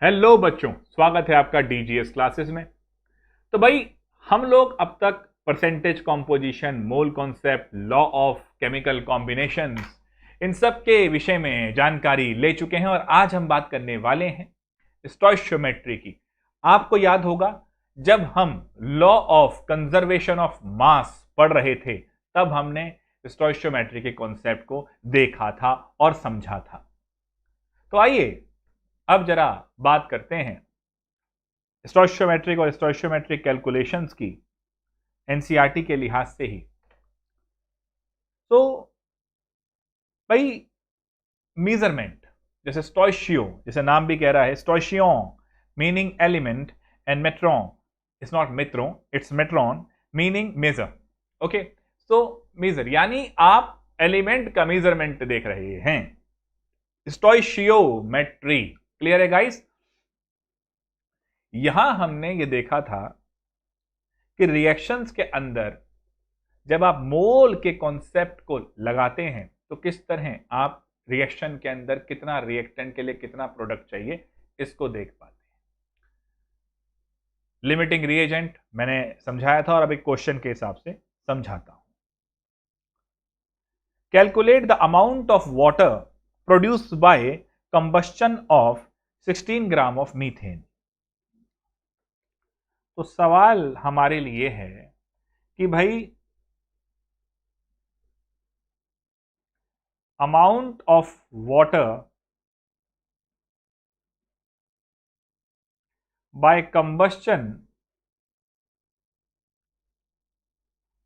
Hello बच्चों, स्वागत है आपका डीजीएस क्लासेस में। तो भाई, हम लोग अब तक percentage composition, mole concept, law of chemical combinations, इन सब के विषय में जानकारी ले चुके हैं और आज हम बात करने वाले हैं स्टोइचियोमेट्री की। आपको याद होगा, जब हम लॉ ऑफ कंजर्वेशन ऑफ मास पढ़ रहे थे तब हमने स्टोइचियोमेट्री के कॉन्सेप्ट को देखा था और समझा था। तो आइए अब जरा बात करते हैं स्टोइचियोमेट्रिक और स्टोइचियोमेट्रिक कैलकुलेशंस की एनसीईआरटी के लिहाज से ही। तो भाई, मेजरमेंट जैसे स्टोइचियो, जैसे नाम भी कह रहा है stoichion meaning element and metron, it's not metro, it's metron meaning measure. Okay, तो मेजर यानी आप एलिमेंट का मेजरमेंट देख रहे हैं, स्टोइचियोमेट्री। क्लियर है गाइस? यहां हमने ये देखा था कि रिएक्शंस के अंदर जब आप मोल के कॉन्सेप्ट को लगाते हैं तो किस तरह आप रिएक्शन के अंदर कितना रिएक्टेंट के लिए कितना प्रोडक्ट चाहिए इसको देख पाते हैं। लिमिटिंग रिएजेंट मैंने समझाया था और अब एक क्वेश्चन के हिसाब से समझाता हूं। Calculate the amount of water produced by combustion of 16 gram of methane. तो सवाल हमारे लिए है कि भाई, amount of water by combustion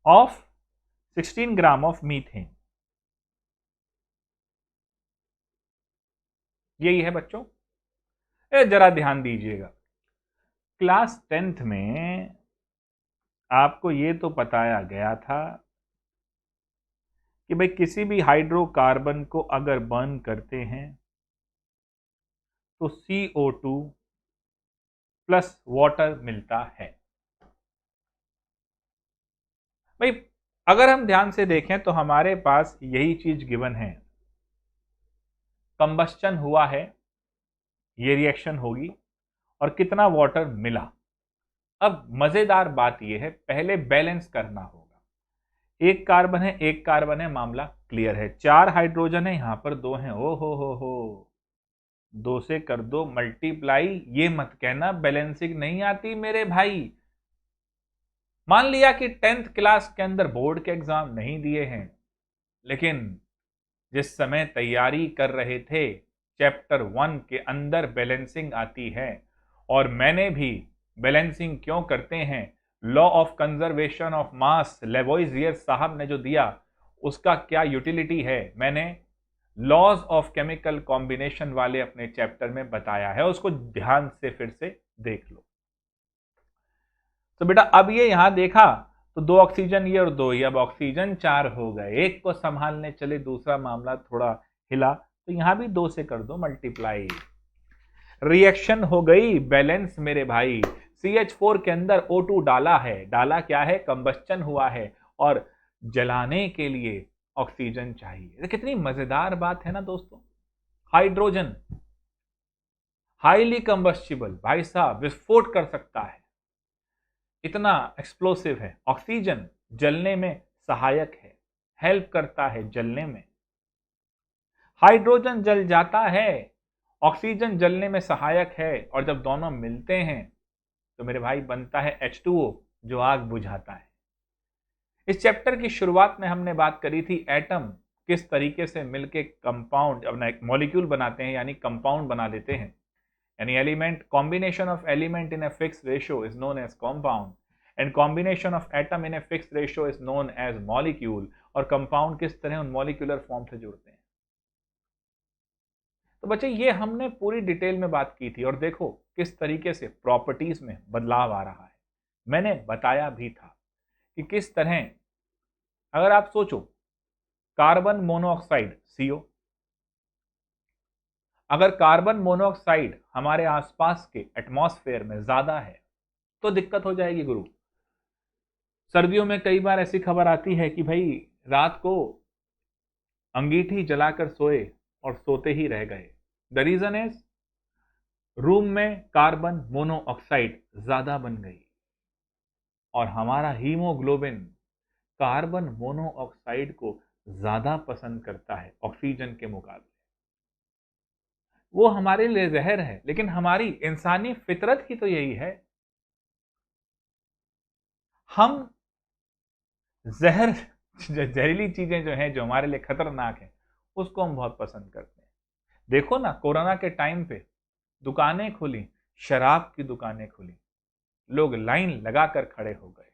of 16 gram of methane। यही है बच्चों। जरा ध्यान दीजिएगा, क्लास 10th में आपको ये तो बताया गया था कि भाई किसी भी हाइड्रोकार्बन को अगर बर्न करते हैं तो CO2 प्लस वाटर मिलता है। भाई, अगर हम ध्यान से देखें तो हमारे पास यही चीज गिवन है, कंबस्चन हुआ है, ये रिएक्शन होगी और कितना वाटर मिला। अब मजेदार बात यह है, पहले बैलेंस करना होगा। एक कार्बन है, एक कार्बन है, मामला क्लियर है। 4 हाइड्रोजन है, यहां पर 2 हैं। ओ हो, 2 से कर दो मल्टीप्लाई। ये मत कहना बैलेंसिंग नहीं आती मेरे भाई। मान लिया कि 10th क्लास के अंदर बोर्ड के एग्जाम नहीं दिए हैं, लेकिन जिस समय तैयारी कर रहे थे चैप्टर 1 के अंदर बैलेंसिंग आती है। और मैंने भी बैलेंसिंग क्यों करते हैं, law of conservation of mass Lavoisier साहब ने जो दिया उसका क्या यूटिलिटी है, मैंने लॉज ऑफ केमिकल कॉम्बिनेशन वाले अपने चैप्टर में बताया है, उसको ध्यान से फिर से देख लो। तो बेटा, अब ये यहां देखा तो 2 ऑक्सीजन ये और 2 ये, अब ऑक्सीजन 4 हो गए। एक को संभालने चले, दूसरा मामला थोड़ा हिला, तो यहां भी 2 से कर दो मल्टीप्लाई। रिएक्शन हो गई बैलेंस मेरे भाई। CH4 के अंदर O2 डाला है, डाला क्या है, कंबस्चन हुआ है और जलाने के लिए ऑक्सीजन चाहिए। कितनी मजेदार बात है ना दोस्तों। हाइड्रोजन हाईली कंबस्टिबल, भाई साहब विस्फोट कर सकता है, इतना एक्सप्लोसिव है। ऑक्सीजन जलने में सहायक है, हेल्प करता है जलने में। हाइड्रोजन जल जाता है, ऑक्सीजन जलने में सहायक है, और जब दोनों मिलते हैं तो मेरे भाई बनता है H2O जो आग बुझाता है। इस चैप्टर की शुरुआत में हमने बात करी थी एटम किस तरीके से मिलके कंपाउंड अपना एक मॉलिक्यूल बनाते हैं, यानी कंपाउंड बना देते हैं। यानी element, combination of element in a fixed ratio is known as compound and combination of atom in a fixed ratio is known as molecule. और कंपाउंड किस तरह उन मॉलिक्यूलर फॉर्म से जुड़ते हैं। तो बच्चे, ये हमने पूरी डिटेल में बात की थी और देखो किस तरीके से प्रॉपर्टीज में बदलाव आ रहा है। मैंने बताया भी था कि किस तरह, अगर आप सोचो कार्बन मोनोऑक्साइड CO, अगर कार्बन मोनोऑक्साइड हमारे आसपास के एटमॉस्फेयर में ज्यादा है तो दिक्कत हो जाएगी गुरु। सर्दियों में कई बार ऐसी खबर आती है कि भाई रात को अंगीठी जलाकर सोए और सोते ही रह गए। द रीजन इज रूम में कार्बन मोनोऑक्साइड ज्यादा बन गई और हमारा हीमोग्लोबिन कार्बन मोनोऑक्साइड को ज्यादा पसंद करता है ऑक्सीजन के मुकाबले। वो हमारे लिए जहर है, लेकिन हमारी इंसानी फितरत ही तो यही है। हम जहर जहरीली चीजें जो हैं, जो हमारे लिए खतरनाक है, उसको हम बहुत पसंद करते हैं। देखो ना, कोरोना के टाइम पे दुकानें खुली, शराब की दुकानें खुली, लोग लाइन लगाकर खड़े हो गए।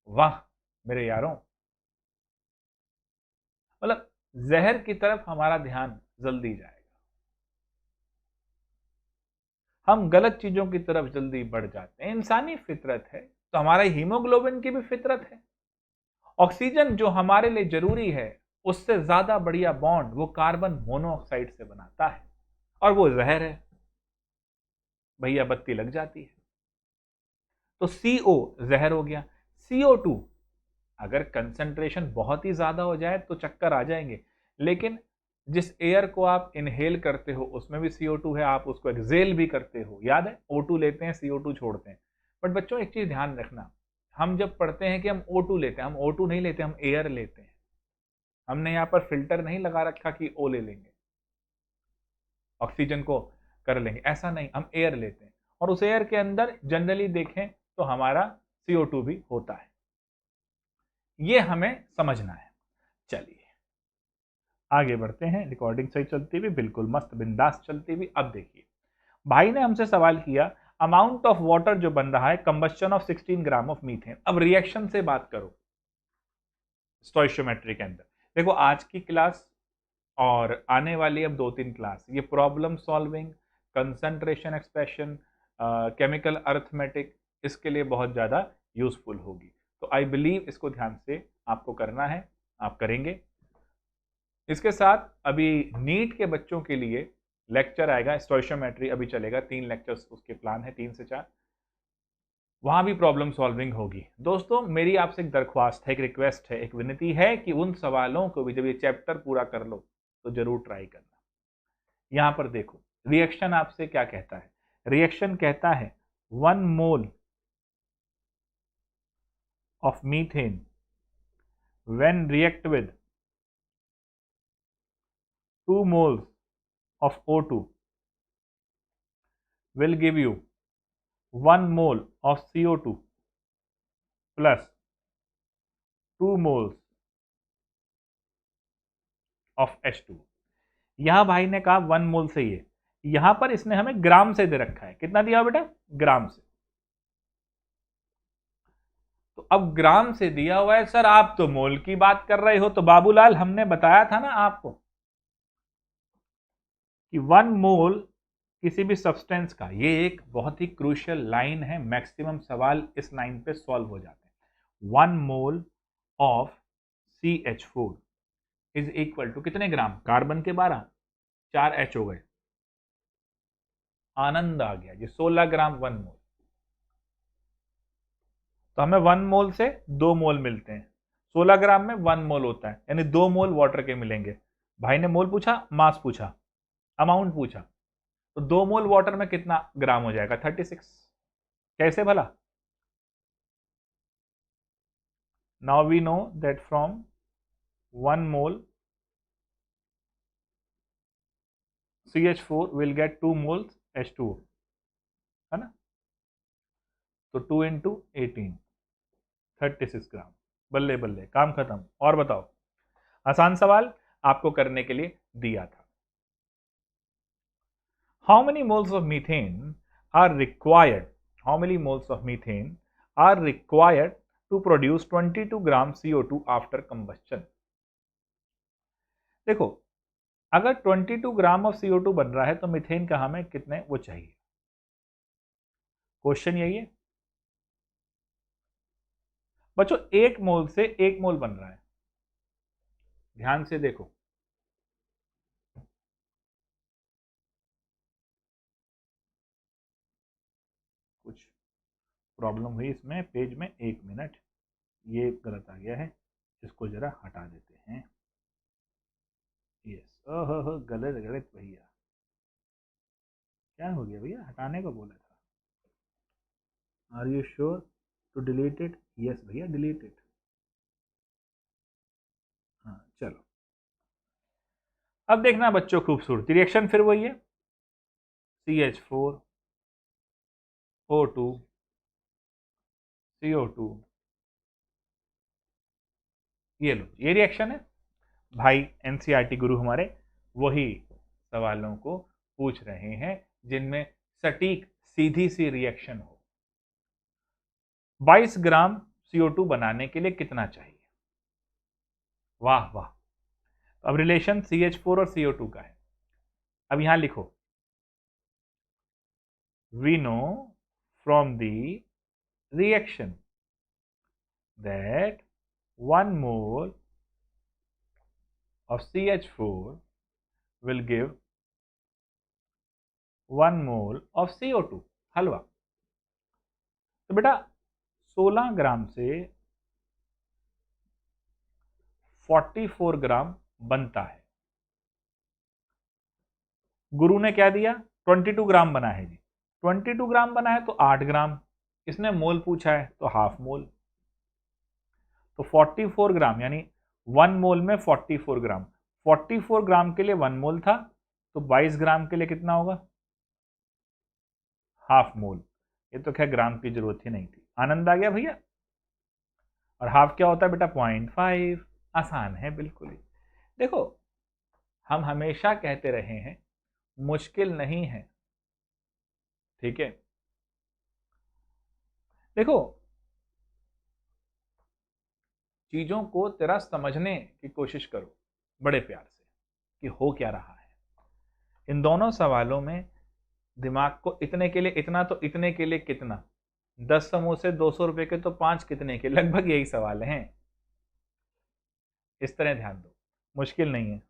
वाह मेरे यारों, मतलब जहर की तरफ हमारा ध्यान जल्दी जाएगा, हम गलत चीजों की तरफ जल्दी बढ़ जाते हैं। इंसानी फितरत है, तो हमारा हीमोग्लोबिन की भी फितरत है। ऑक्सीजन जो हमारे लिए जरूरी है, उससे ज्यादा बढ़िया बॉन्ड वो कार्बन मोनोऑक्साइड से बनाता है, और वो जहर है, भैया बत्ती लग जाती है। तो CO जहर हो गया। CO2 अगर कंसंट्रेशन बहुत ही ज्यादा हो जाए तो चक्कर आ जाएंगे, लेकिन जिस एयर को आप इनहेल करते हो उसमें भी CO2 है, आप उसको एक्सेल भी करते हो। याद है, O2 लेते हैं, CO2 छोड़ते हैं। बट बच्चों एक चीज ध्यान रखना, हम जब पढ़ते हैं कि हम O2 लेते हैं, हम O2 नहीं लेते, हम एयर लेते हैं। हमने यहाँ पर फिल्टर नहीं लगा रखा कि O ले लेंगे, ऑक्सीजन को कर लेंगे, ऐसा नहीं, हम एयर लेते हैं। और उस एयर के अंदर जनरली देखें तो हमारा CO2 भी होता है। ये हमें समझना है। चलिए आगे बढ़ते हैं, रिकॉर्डिंग सही चलती हुई, बिल्कुल मस्त बिंदास चलती हुई। अब देखिए, भाई ने हमसे सवाल किया, अमाउंट ऑफ वाटर जो बन रहा है combustion of 16 gram of methane. अब रिएक्शन से बात करो स्टोइशियोमेट्री के अंदर। देखो आज की क्लास और आने वाली अब 2-3 क्लास, ये problem solving, concentration expression, chemical arithmetic, इसके लिए बहुत ज़्यादा यूजफुल होगी। तो आई बिलीव इसको ध्यान से आपको करना है, आप करेंगे। इसके साथ अभी नीट के बच्चों के लिए लेक्चर आएगा, स्टोइशियोमेट्री अभी चलेगा, 3 लेक्चर्स उसके प्लान है, 3 से 4। वहां भी प्रॉब्लम सॉल्विंग होगी। दोस्तों मेरी आपसे एक दरख्वास्त है, एक रिक्वेस्ट है, एक विनती है कि उन सवालों को भी जब ये चैप्टर पूरा कर लो तो जरूर ट्राई करना। यहां पर देखो रिएक्शन आपसे क्या कहता है। रिएक्शन कहता है 1 mole of methane when react with 2 moles of O2 will give you 1 mole of CO2 plus 2 moles of H2। यहां भाई ने कहा 1 मोल से ही है, यहां पर इसने हमें ग्राम से दे रखा है। कितना दिया बेटा? ग्राम से। तो अब ग्राम से दिया हुआ है सर, आप तो मोल की बात कर रहे हो। तो बाबूलाल हमने बताया था ना आपको कि 1 मोल किसी भी सब्सटेंस का, ये एक बहुत ही क्रूशियल लाइन है, मैक्सिमम सवाल इस लाइन पे सॉल्व हो जाते हैं। 1 mole of CH4 is equal to कितने ग्राम? कार्बन के 12, 4 H हो गए, आनंद आ गया जी, 16 ग्राम 1 मोल। तो हमें 1 मोल से 2 मोल मिलते हैं, 16 ग्राम में 1 मोल होता है, यानी 2 मोल वाटर के मिलेंगे। भाई ने मोल पूछा, मास पूछा, अमाउंट पूछा, तो 2 मोल वाटर में कितना ग्राम हो जाएगा? 36। कैसे भला? Now we know that from 1 mole CH4 will get 2 moles H2O, है ना? तो 2 इंटू 18, 36 ग्राम। बल्ले बल्ले, काम खत्म। और बताओ, आसान सवाल आपको करने के लिए दिया था। How many moles of methane are required? How many moles of methane are required to produce 22 gram CO2 after combustion? देखो, अगर 22 ग्राम ऑफ CO2 बन रहा है तो मीथेन का हमें कितने वो चाहिए? क्वेश्चन यही है बच्चों। 1 मोल से 1 मोल बन रहा है, ध्यान से देखो। कुछ प्रॉब्लम हुई इसमें पेज में, 1 मिनट, ये गलत आ गया है, इसको जरा हटा देते हैं। यस, ओहो गलत गलत भैया। क्या हो गया भैया, हटाने को बोला था। Are you sure to delete it? Yes भैया, डिलीट इट। हाँ चलो, अब देखना बच्चों खूबसूरती, रिएक्शन फिर वही है, CH4O2 CO2, ये लो, ये रिएक्शन है भाई। एनसीईआरटी गुरु हमारे वही सवालों को पूछ रहे हैं जिनमें सटीक सीधी सी रिएक्शन हो। 22 ग्राम CO2 बनाने के लिए कितना चाहिए? वाह वाह। अब रिलेशन CH4 और CO2 का है। अब यहां लिखो, we know from the reaction that 1 mole of CH4 will give 1 mole of CO2। हलवा। तो बेटा 16 ग्राम से 44 ग्राम बनता है। गुरु ने क्या दिया? 22 ग्राम बना है जी। 22 ग्राम बना है तो 8 ग्राम, इसने मोल पूछा है तो हाफ मोल, तो 44 ग्राम यानी 1 मोल में 44 ग्राम। 44 ग्राम के लिए 1 मोल था, तो 22 ग्राम के लिए कितना होगा? Half mole. ये तो खैर ग्राम की जरूरत ही नहीं थी। आनंद आ गया भैया। और हाफ क्या होता है बेटा? 0.5। आसान है बिल्कुल ही। देखो, हम हमेशा कहते रहे हैं मुश्किल नहीं है, ठीक है। देखो, चीजों को तेरा समझने की कोशिश करो बड़े प्यार से कि हो क्या रहा है। इन दोनों सवालों में दिमाग को इतने के लिए इतना तो इतने के लिए कितना, 10 समोसे 200 रुपए के तो 5 कितने के, लगभग यही सवाल हैं। इस तरह ध्यान दो, मुश्किल नहीं है।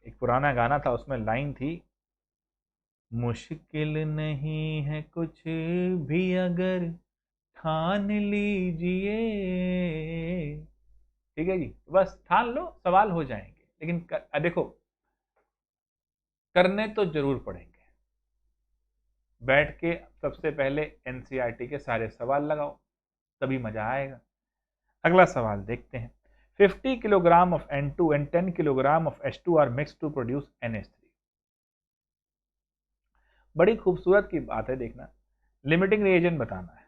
एक पुराना गाना था, उसमें लाइन थी, मुश्किल नहीं है कुछ भी अगर ठान लीजिए। ठीक है जी, बस ठान लो, सवाल हो जाएंगे। लेकिन देखो, करने तो जरूर पड़ेंगे। बैठ के सबसे पहले एनसीईआरटी के सारे सवाल लगाओ, तभी मजा आएगा। अगला सवाल देखते हैं। 50 kilogram of N2 and 10 kilogram of H2 are mix to produce NH3। बड़ी खूबसूरत की बात है, देखना, लिमिटिंग रिएजेंट बताना है।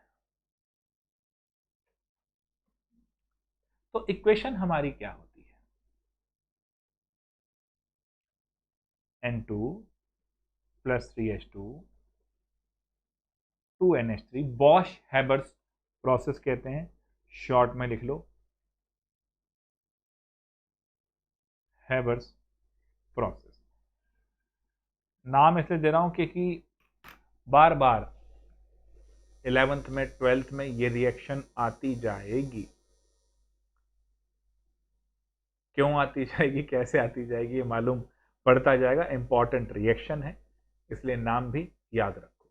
तो इक्वेशन हमारी क्या होती है? N2 plus 3H2 2NH3, Bosch Haber's process कहते हैं, शॉर्ट में लिख लो हैबर्स प्रोसेस। नाम इसलिए दे रहा हूं क्योंकि बार बार 11th में 12th में ये रिएक्शन आती जाएगी। क्यों आती जाएगी, कैसे आती जाएगी, ये मालूम पड़ता जाएगा। इंपॉर्टेंट रिएक्शन है, इसलिए नाम भी याद रखो।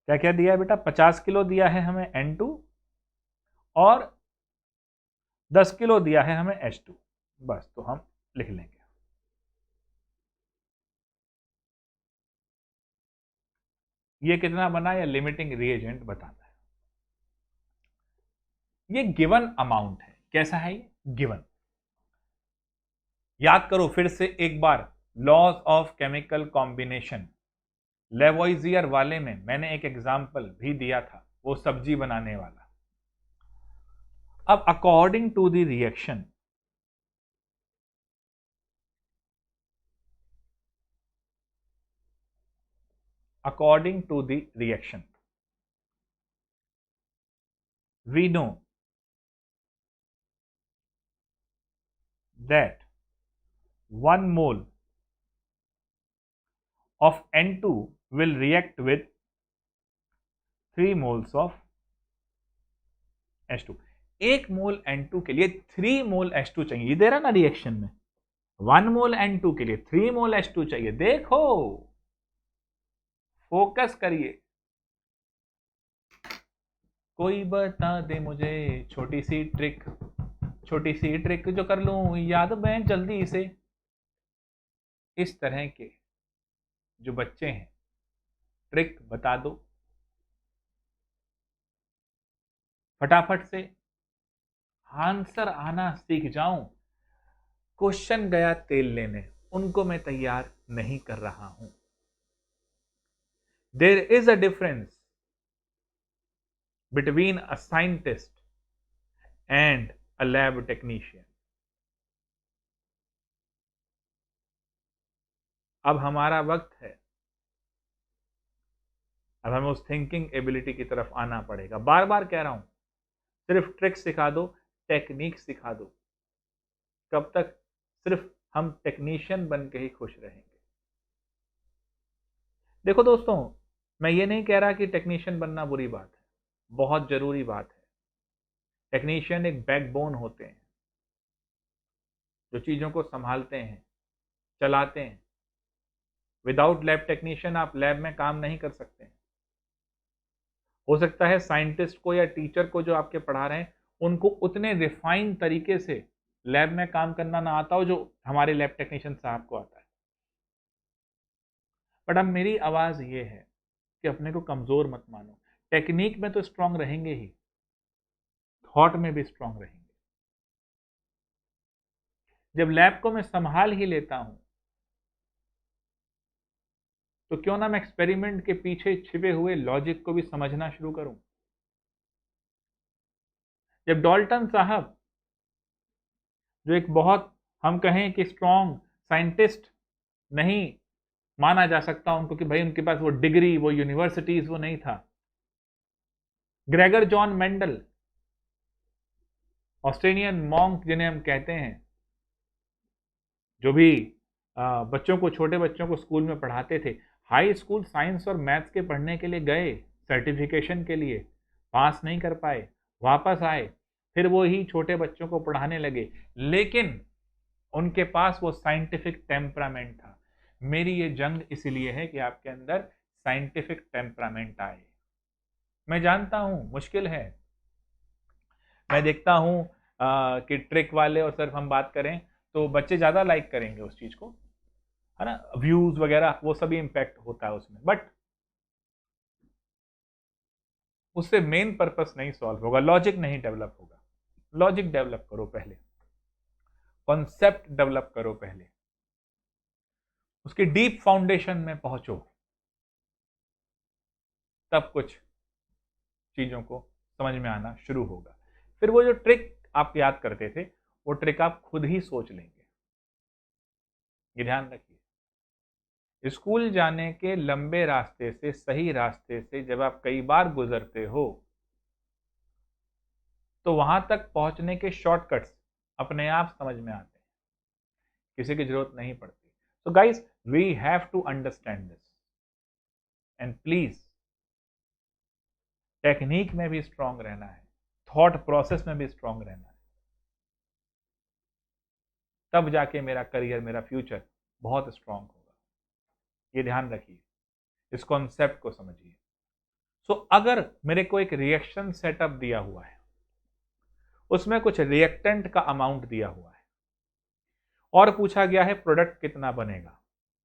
क्या क्या दिया है बेटा? 50 किलो दिया है हमें N2 और 10 किलो दिया है हमें H2। बस, तो हम लिख लेंगे। ये कितना बना, या लिमिटिंग रिएजेंट बताना है। ये गिवन अमाउंट है। कैसा है ये? गिवन। याद करो फिर से एक बार, लॉज ऑफ केमिकल कॉम्बिनेशन लेवोइजियर वाले में मैंने एक एग्जाम्पल भी दिया था, वो सब्जी बनाने वाला। अब according to the reaction, according to the reaction, we know that 1 mole of N2 will react with 3 moles of H2। 1 mole N2 के लिए 3 मोल H2 चाहिए। ये दे रहा ना रिएक्शन में, 1 मोल N2 के लिए 3 मोल H2 चाहिए। देखो, फोकस करिए। कोई बता दे मुझे छोटी सी ट्रिक, छोटी सी ट्रिक जो कर लूं याद मैं जल्दी से। इस तरह के जो बच्चे हैं, ट्रिक बता दो, फटाफट से आंसर आना सीख जाऊं, क्वेश्चन गया तेल लेने, उनको मैं तैयार नहीं कर रहा हूं। There is a difference between a scientist and a lab technician. अब हमारा वक्त है, अब हमें उस थिंकिंग एबिलिटी की तरफ आना पड़ेगा। बार बार कह रहा हूं, सिर्फ ट्रिक सिखा दो, टेक्निक सिखा दो, कब तक सिर्फ हम टेक्नीशियन बन के ही खुश रहेंगे। देखो दोस्तों, मैं ये नहीं कह रहा कि टेक्नीशियन बनना बुरी बात है, बहुत जरूरी बात है। टेक्नीशियन एक बैकबोन होते हैं जो चीजों को संभालते हैं, चलाते हैं। विदाउट लैब टेक्नीशियन आप लैब में काम नहीं कर सकते। हो सकता है साइंटिस्ट को या टीचर को जो आपके पढ़ा रहे हैं उनको उतने रिफाइन तरीके से लैब में काम करना ना आता हो जो हमारे लैब टेक्नीशियन साहब को आता है। बट अब मेरी आवाज ये है कि अपने को कमजोर मत मानो। टेक्निक में तो स्ट्रांग रहेंगे ही, थॉट में भी स्ट्रांग रहेंगे। जब लैब को मैं संभाल ही लेता हूं तो क्यों ना मैं एक्सपेरिमेंट के पीछे छिपे हुए लॉजिक को भी समझना शुरू करूं। जब डॉल्टन साहब, जो एक बहुत, हम कहें कि स्ट्रांग साइंटिस्ट नहीं माना जा सकता उनको, कि भाई उनके पास वो डिग्री, वो यूनिवर्सिटीज, वो नहीं था। Gregor John Mendel, Australian monk जिन्हें हम कहते हैं, जो भी बच्चों को, छोटे बच्चों को स्कूल में पढ़ाते थे, हाई स्कूल साइंस और मैथ्स के पढ़ने के लिए गए, सर्टिफिकेशन के लिए, पास नहीं कर पाए, वापस आए, फिर वो ही छोटे बच्चों को पढ़ाने लगे, लेकिन उनके पास वो साइंटिफिक टेम्परामेंट था। मेरी ये जंग इसलिए है कि आपके अंदर साइंटिफिक टेम्परामेंट आए। मैं जानता हूं मुश्किल है, मैं देखता हूं कि ट्रिक वाले और सिर्फ हम बात करें तो बच्चे ज्यादा लाइक करेंगे उस चीज को, है ना, व्यूज वगैरह वो सभी इंपैक्ट होता है उसमें, बट उससे मेन पर्पस नहीं सॉल्व होगा, लॉजिक नहीं डेवलप होगा। लॉजिक डेवलप करो पहले, कॉन्सेप्ट डेवलप करो पहले, उसके डीप फाउंडेशन में पहुंचो, तब कुछ चीजों को समझ में आना शुरू होगा। फिर वो जो ट्रिक आप याद करते थे वो ट्रिक आप खुद ही सोच लेंगे। ये ध्यान रखिए, स्कूल जाने के लंबे रास्ते से, सही रास्ते से जब आप कई बार गुजरते हो तो वहां तक पहुंचने के शॉर्टकट्स अपने आप समझ में आते हैं, किसी की जरूरत नहीं पड़ती। So guys, we have to understand this and please technique में भी स्ट्रांग रहना है, थॉट प्रोसेस में भी स्ट्रांग रहना है, तब जाके मेरा करियर, मेरा फ्यूचर बहुत स्ट्रांग होगा। ये ध्यान रखिए, इस कॉन्सेप्ट को समझिए। सो अगर मेरे को एक रिएक्शन सेटअप दिया हुआ है, उसमें कुछ रिएक्टेंट का अमाउंट दिया हुआ है और पूछा गया है प्रोडक्ट कितना बनेगा,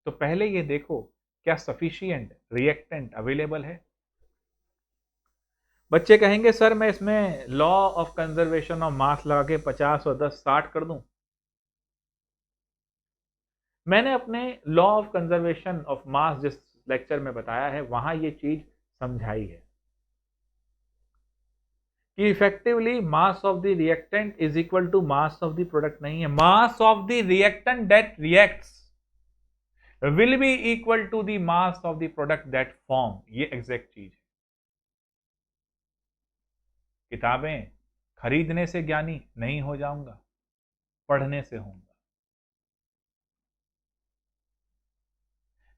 तो पहले ये देखो क्या सफिशिएंट रिएक्टेंट अवेलेबल है। बच्चे कहेंगे सर मैं इसमें लॉ ऑफ कंजर्वेशन ऑफ मास लगा के 50 और 10 60 कर दूं। मैंने अपने लॉ ऑफ कंजर्वेशन ऑफ मास जिस लेक्चर में बताया है वहां ये चीज समझाई है कि effectively mass of the reactant is equal to mass of the product नहीं है, mass of the reactant that reacts will be equal to the mass of the product that form. ये एग्जैक्ट चीज है। किताबें खरीदने से ज्ञानी नहीं हो जाऊंगा, पढ़ने से होऊंगा।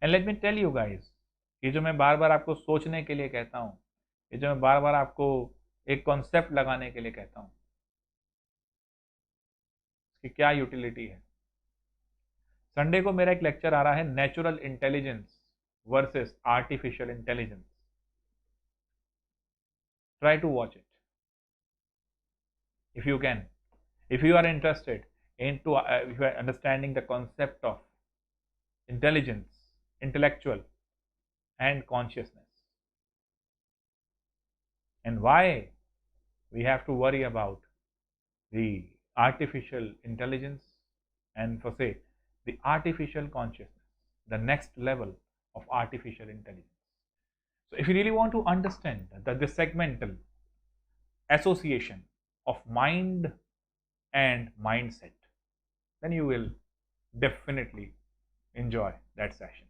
And let me tell you guys, ये जो मैं बार बार आपको सोचने के लिए कहता हूं, ये जो मैं बार बार आपको एक कॉन्सेप्ट लगाने के लिए कहता हूं, इसकी क्या यूटिलिटी है। संडे को मेरा एक लेक्चर आ रहा है, natural intelligence versus artificial intelligence. Try to watch it if you can, if you are interested into if you are understanding the concept of intelligence, intellectual, and consciousness. And why we have to worry about the artificial intelligence and for say the artificial consciousness, the next level of artificial intelligence. So if you really want to understand that the segmental association of mind and mindset, then you will definitely enjoy that session.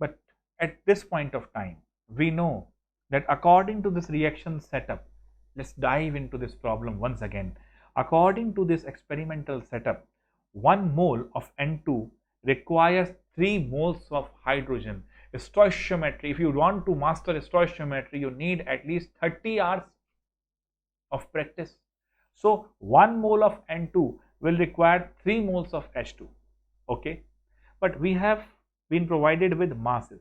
But at this point of time, we know that according to this reaction setup, let's dive into this problem once again. According to this experimental setup, 1 mole of N2 requires 3 moles of hydrogen. Stoichiometry, if you want to master stoichiometry, you need at least 30 hours of practice. So 1 mole of N2 will require 3 moles of H2. Okay, but we have been provided with masses.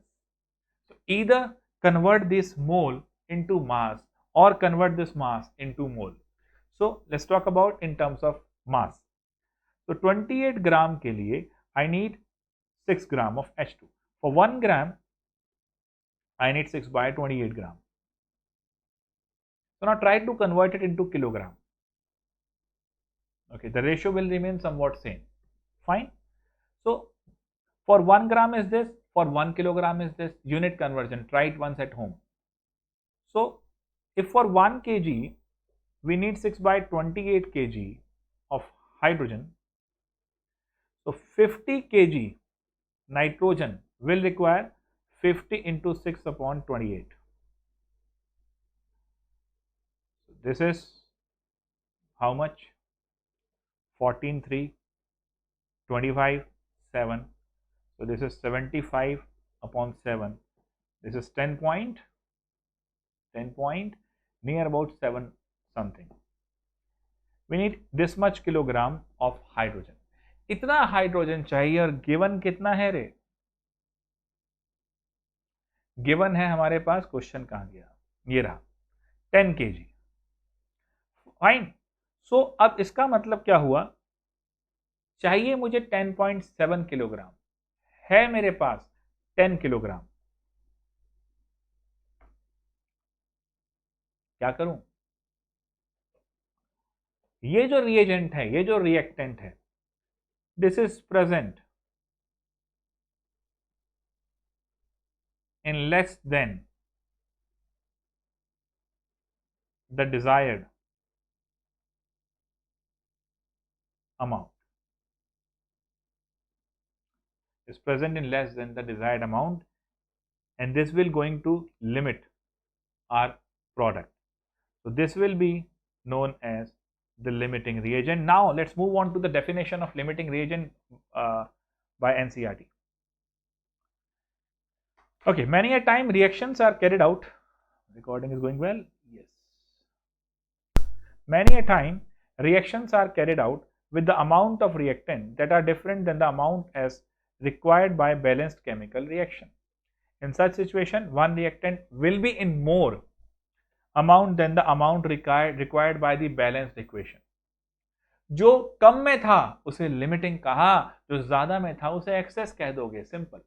So either convert this mole into mass or convert this mass into mole. So let's talk about in terms of mass. So 28 gram के लिए I need 6 gram of H2. For 1 gram I need 6 by 28 gram. So now try to convert it into kilogram. Okay, the ratio will remain somewhat same. Fine. So for 1 gram is this, for 1 kilogram is this. Unit conversion, try it once at home. So if for 1 kg we need 6 by 28 kg of hydrogen, so 50 kg nitrogen will require 50 into 6 upon 28. So this is how much? 14, 3, 25, 7. So this is 75 upon 7. This is 10 point, near about 7 something. We need this much kilogram of hydrogen. इतना hydrogen चाहिए और given कितना है रे? Given है हमारे पास, question कहां गया? ये रहा 10 kg. फाइन. सो अब इसका मतलब क्या हुआ? चाहिए मुझे 10.7 किलोग्राम, है मेरे पास 10 किलोग्राम. क्या करूं? ये जो रिएजेंट है, ये जो रिएक्टेंट है, this is present in less than the desired amount, is present in less than the desired amount, and this will going to limit our product. So this will be known as the limiting reagent. Now let's move on to the definition of limiting reagent by NCERT. Okay, many a time reactions are carried out. Recording is going well? Yes. Many a time reactions are carried out with the amount of reactant that are different than the amount as required by balanced chemical reaction. In such situation, one reactant will be in more amount than the amount required by the balanced equation. जो कम में था उसे limiting कहा, जो ज्यादा में था उसे excess कह दोगे. Simple.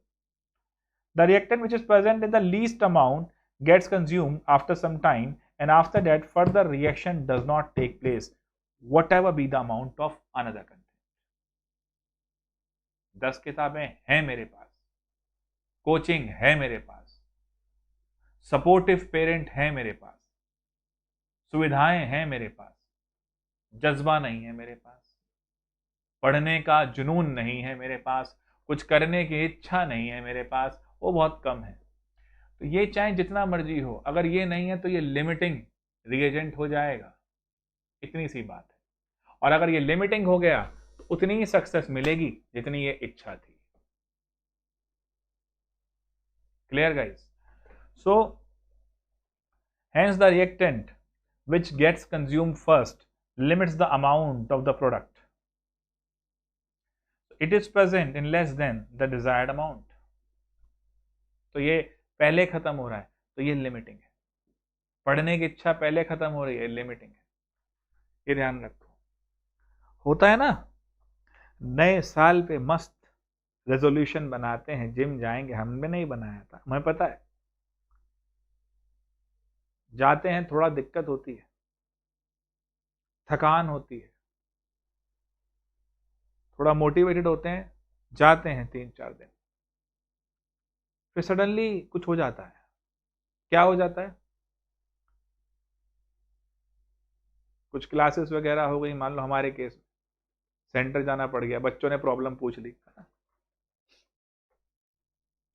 The reactant which is present in the least amount gets consumed after some time, and after that further reaction does not take place, whatever be the amount of another content. 10 किताबें हैं मेरे पास, coaching है मेरे पास, supportive parent है मेरे पास, सुविधाएं हैं मेरे पास, जज्बा नहीं है मेरे पास, पढ़ने का जुनून नहीं है मेरे पास, कुछ करने की इच्छा नहीं है मेरे पास, वो बहुत कम है. तो ये चाहे जितना मर्जी हो, अगर ये नहीं है तो ये लिमिटिंग रिएजेंट हो जाएगा. इतनी सी बात है. और अगर ये लिमिटिंग हो गया तो उतनी ही सक्सेस मिलेगी जितनी ये इच्छा थी. Clear guys? So hence the reactant which gets consumed first limits the amount of the product. It is present in less than the desired amount. तो ये पहले खत्म हो रहा है तो ये लिमिटिंग है. पढ़ने की इच्छा पहले खत्म हो रही है, लिमिटिंग है. ये ध्यान रखो. होता है ना, नए साल पे मस्त रेजोल्यूशन बनाते हैं, जिम जाएंगे, हमने नहीं बनाया था, हमें पता है। जाते हैं, थोड़ा दिक्कत होती है, थकान होती है, थोड़ा मोटिवेटेड होते हैं, जाते हैं 3-4 दिन, फिर सडनली कुछ हो जाता है। क्या हो जाता है? कुछ क्लासेस वगैरह हो गई, मान लो हमारे केस में सेंटर जाना पड़ गया, बच्चों ने प्रॉब्लम पूछ ली,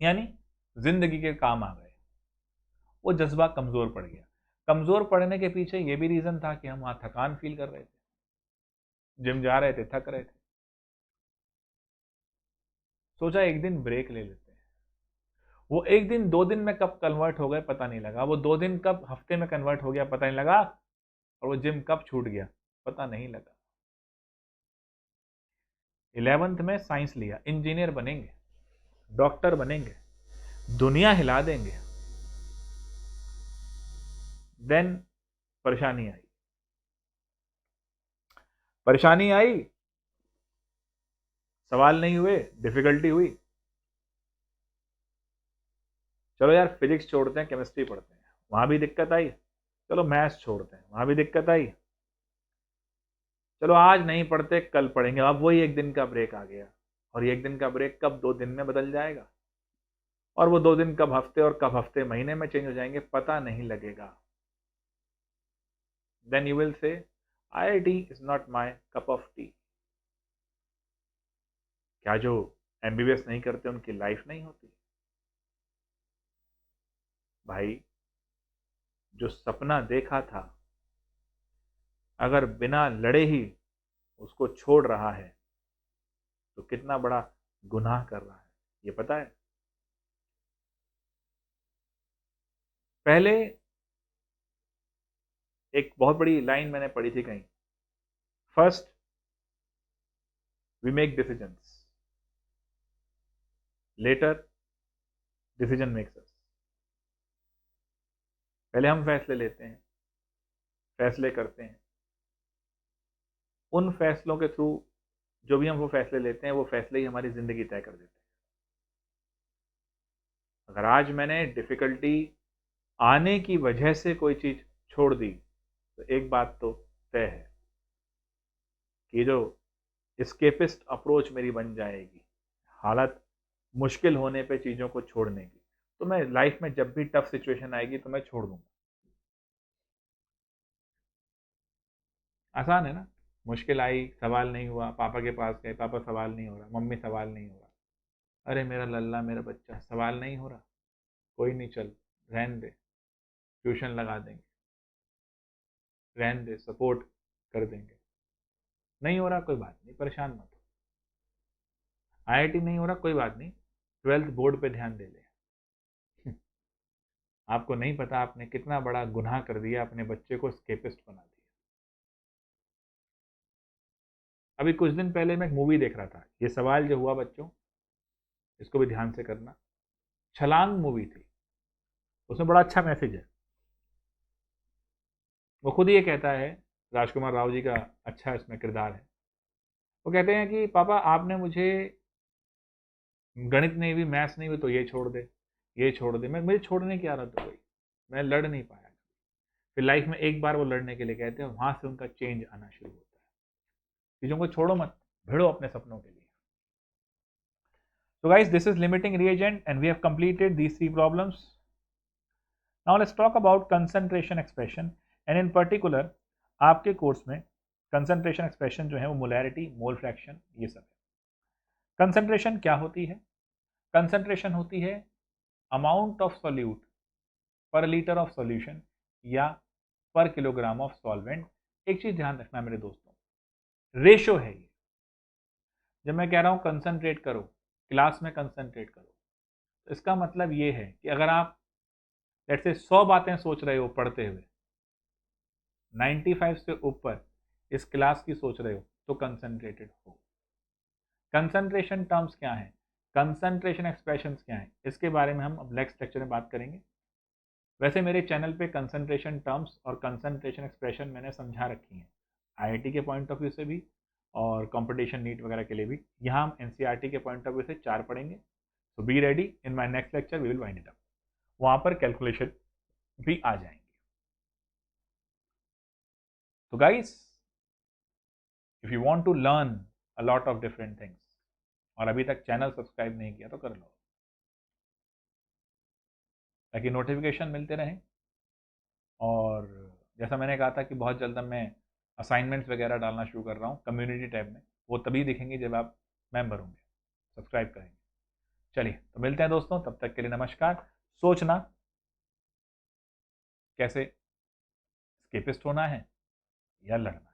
यानी जिंदगी के काम आ गए, वो जज्बा कमजोर पड़ गया। कमजोर पड़ने के पीछे ये भी रीजन था कि हम वहां थकान फील कर रहे थे, जिम जा रहे थे, थक रहे थे, सोचा एक दिन ब्रेक ले लेते हैं। वो एक दिन 2 दिन में कब कन्वर्ट हो गए पता नहीं लगा, वो 2 दिन कब हफ्ते में कन्वर्ट हो गया पता नहीं लगा, और वो जिम कब छूट गया पता नहीं लगा। 11th में साइंस लिया, इंजीनियर बनेंगे, डॉक्टर बनेंगे, दुनिया हिला देंगे। देन परेशानी आई, परेशानी आई, सवाल नहीं हुए, डिफिकल्टी हुई। चलो यार फिजिक्स छोड़ते हैं, केमिस्ट्री पढ़ते हैं, वहां भी दिक्कत आई। चलो मैथ्स छोड़ते हैं, वहां भी दिक्कत आई। चलो आज नहीं पढ़ते, कल पढ़ेंगे, अब वही एक दिन का ब्रेक आ गया। और ये एक दिन का ब्रेक कब 2 दिन में बदल जाएगा, और वो 2 दिन कब हफ्ते, और कब हफ्ते महीने में चेंज हो जाएंगे पता नहीं लगेगा। Then you will say IIT is not my cup of tea. क्या जो MBBS नहीं करते उनकी लाइफ नहीं होती? भाई, जो सपना देखा था, अगर बिना लड़े ही उसको छोड़ रहा है तो कितना बड़ा गुनाह कर रहा है, ये पता है? पहले एक बहुत बड़ी लाइन मैंने पढ़ी थी कहीं, first we make decisions, later decision makes us. पहले हम फैसले लेते हैं, फैसले करते हैं, उन फैसलों के थ्रू जो भी हम वो फैसले लेते हैं, वो फैसले ही हमारी जिंदगी तय कर देते हैं। अगर आज मैंने डिफिकल्टी आने की वजह से कोई चीज छोड़ दी, तो एक बात तो तय है कि जो स्केपिस्ट अप्रोच मेरी बन जाएगी, हालत मुश्किल होने पे चीज़ों को छोड़ने की, तो मैं लाइफ में जब भी टफ सिचुएशन आएगी तो मैं छोड़ दूंगा। आसान है ना? मुश्किल आई, सवाल नहीं हुआ, पापा के पास गए, पापा सवाल नहीं हो रहा, मम्मी सवाल नहीं हो रहा, अरे मेरा लल्ला मेरा बच्चा सवाल नहीं हो रहा, कोई नहीं, चल रहन दे, ट्यूशन लगा देंगे, रहन दे, सपोर्ट कर देंगे, नहीं हो रहा कोई बात नहीं, परेशान मत हो, IIT नहीं हो रहा कोई बात नहीं, 12th बोर्ड पे ध्यान दे ले। आपको नहीं पता आपने कितना बड़ा गुनाह कर दिया, अपने बच्चे को स्केपिस्ट बना दिया। अभी कुछ दिन पहले मैं एक मूवी देख रहा था, ये सवाल जो हुआ बच्चों, इसको भी ध्यान से करना, छलांग मूवी थी, उसमें बड़ा अच्छा मैसेज है। वो खुद ये कहता है, राजकुमार राव जी का अच्छा इसमें किरदार है, वो कहते हैं कि पापा आपने मुझे गणित नहीं हुई, मैथ्स नहीं हुई तो ये छोड़ दे, ये छोड़ दे, मैं मुझे छोड़ने की आदत हो गई, मैं लड़ नहीं पाया। फिर लाइफ में एक बार वो लड़ने के लिए कहते हैं, वहां से उनका चेंज आना शुरू होता है। चीजों को छोड़ो मत, भिड़ो अपने सपनों के लिए। So guys, this is limiting reagent and we have completed these 3 problems. Now let's talk about concentration expression and in particular आपके कोर्स में concentration expression जो है वो molarity, mole fraction ये सब है। concentration क्या होती है? concentration होती है amount of solute per liter of solution या per kilogram of solvent। एक चीज ध्यान रखना मेरे दोस्तों, रेशो है ये। जब मैं कह रहा हूं कंसंट्रेट करो, क्लास में कंसंट्रेट करो, तो इसका मतलब ये है कि अगर आप लेट्स से 100 बातें सोच रहे हो पढ़ते हुए, 95 से ऊपर इस क्लास की सोच रहे हो, तो कंसंट्रेटेड हो। कंसंट्रेशन टर्म्स क्या है, कंसंट्रेशन एक्सप्रेशंस क्या है, इसके बारे में हम अब नेक्स्ट लेक्चर में बात करेंगे। वैसे मेरे चैनल पे कंसंट्रेशन टर्म्स और कंसंट्रेशन एक्सप्रेशन मैंने समझा रखी हैं, IIT के पॉइंट ऑफ व्यू से भी और कंपटीशन नीट वगैरह के लिए भी। यहाँ हम एनसीईआरटी के पॉइंट ऑफ व्यू से 4 पढ़ेंगे। So be ready, in my next lecture we will wind it up. वहाँ पर कैलकुलेशन भी आ जाएंगे। तो guys, if you want to learn a lot of different things और अभी तक चैनल सब्सक्राइब नहीं किया तो कर लो, ताकि नोटिफिकेशन मिलते रहें। और जैसा मैंने कहा था कि बहुत जल्द मैं असाइनमेंट्स वगैरह डालना शुरू कर रहा हूँ कम्युनिटी टैब में, वो तभी दिखेंगे जब आप मेंबर होंगे, सब्सक्राइब करेंगे। चलिए, तो मिलते हैं दोस्तों, तब तक के लिए नमस्कार। सोचना कैसे स्केपिस्ट होना है या लड़ना।